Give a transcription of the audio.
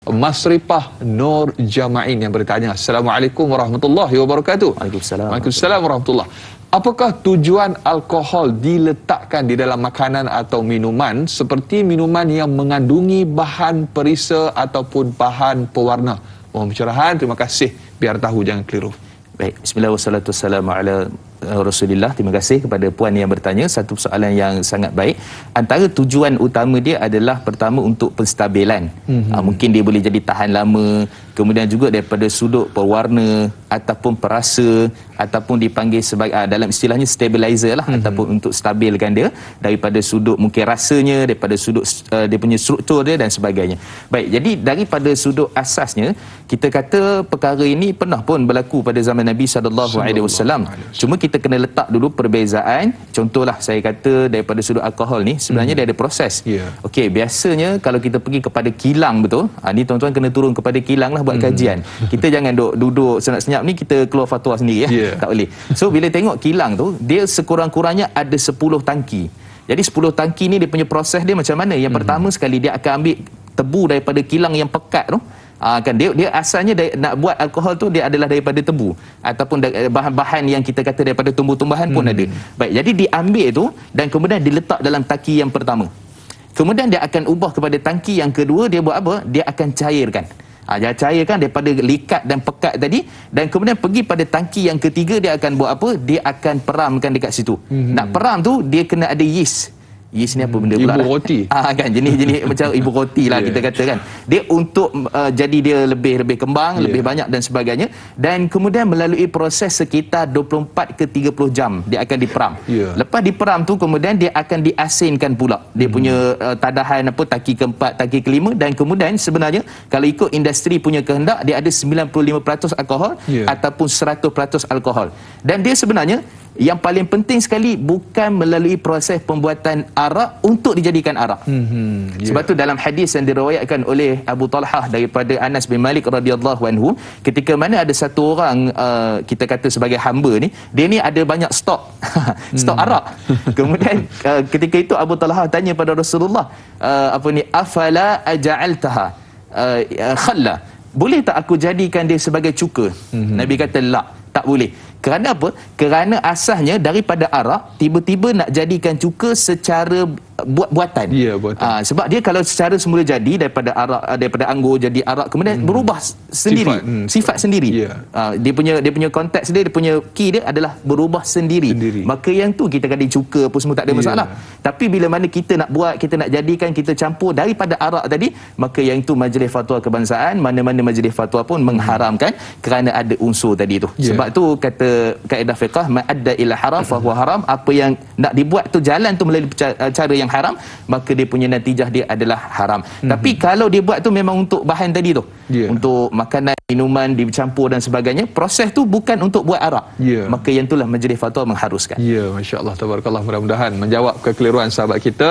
Masripah Nur Jama'in yang bertanya, Assalamualaikum warahmatullahi wabarakatuh. Waalaikumsalam. Waalaikumsalam warahmatullahi. Apakah tujuan alkohol diletakkan di dalam makanan atau minuman seperti minuman yang mengandungi bahan perisa ataupun bahan pewarna? Mohon pencerahan, terima kasih. Biar tahu, jangan keliru. Baik, bismillahirrahmanirrahim. Rasulullah, terima kasih kepada puan yang bertanya. Satu soalan yang sangat baik. Antara tujuan utama dia adalah pertama untuk penstabilan. Mungkin dia boleh jadi tahan lama, kemudian juga daripada sudut pewarna ataupun perasa, ataupun dipanggil sebagai dalam istilahnya stabilizer lah, ataupun untuk stabilkan dia daripada sudut mungkin rasanya, daripada sudut dia punya struktur dia dan sebagainya. Baik, jadi daripada sudut asasnya kita kata perkara ini pernah pun berlaku pada zaman Nabi SAW. Cuma kita kena letak dulu perbezaan. Contohlah saya kata daripada sudut alkohol ni sebenarnya dia ada proses. Okey, biasanya kalau kita pergi kepada kilang, betul, ni tuan-tuan kena turun kepada kilang lah buat kajian. Kita jangan duduk senyap-senyap ni kita keluar fatwa sendiri ya. Tak boleh. So bila tengok kilang tu, dia sekurang-kurangnya ada 10 tangki. Jadi 10 tangki ni dia punya proses dia macam mana? Yang pertama sekali dia akan ambil tebu daripada kilang yang pekat tu. Kan dia asalnya nak buat alkohol tu dia adalah daripada tebu ataupun bahan-bahan yang kita kata daripada tumbuh-tumbuhan pun ada. Baik, jadi diambil tu dan kemudian diletak dalam tangki yang pertama. Kemudian dia akan ubah kepada tangki yang kedua, dia buat apa? Dia akan cairkan. Dia cairkan daripada likat dan pekat tadi, dan kemudian pergi pada tangki yang ketiga, dia akan buat apa? Dia akan peramkan dekat situ. Nak peram tu dia kena ada yeast. Yeast ni apa benda pula? Ibu roti. Kan jenis-jenis macam ibu roti lah kita kata kan. Dia untuk jadi dia lebih kembang, lebih banyak dan sebagainya, dan kemudian melalui proses sekitar 24 ke 30 jam dia akan diperam. Lepas diperam tu kemudian dia akan diasinkan pula. Dia punya tadahan tangki keempat, tangki kelima, dan kemudian sebenarnya kalau ikut industri punya kehendak dia ada 95% alkohol ataupun 100% alkohol. Dan dia sebenarnya yang paling penting sekali bukan melalui proses pembuatan arak untuk dijadikan arak. Sebab tu dalam hadis yang diriwayatkan oleh Abu Talhah daripada Anas bin Malik radhiyallahu anhu, ketika mana ada satu orang kita kata sebagai hamba ni, dia ni ada banyak stok stok arak. Kemudian ketika itu Abu Talhah tanya pada Rasulullah, afala aja'altaha khalla, boleh tak aku jadikan dia sebagai cuka? Nabi kata la, tak boleh. Kerana apa? Kerana asasnya daripada arak tiba-tiba nak jadikan cuka secara buatan. Buatan. Sebab dia kalau secara semula jadi daripada arak, daripada anggur jadi arak, kemudian berubah sendiri, sifat sendiri. Dia punya konteks dia punya key dia adalah berubah sendiri. Maka yang tu kita kata cuka apa semua tak ada masalah. Tapi bila mana kita nak buat, kita nak jadikan, kita campur daripada arak tadi, maka yang itu Majlis Fatwa Kebangsaan, mana-mana majlis fatwa pun mengharamkan kerana ada unsur tadi tu. Sebab tu kata kaedah fiqh, ma'adda ila haram fahuwa haram. Apa yang nak dibuat tu, jalan tu melalui cara yang haram, maka dia punya natijah dia adalah haram. Tapi kalau dia buat tu memang untuk bahan tadi tu, untuk makanan, minuman dicampur dan sebagainya, proses tu bukan untuk buat arak, maka yang itulah majlis fatwa mengharuskan. Masya Allah, tabarakallah. Mudah-mudahan menjawab kekeliruan sahabat kita.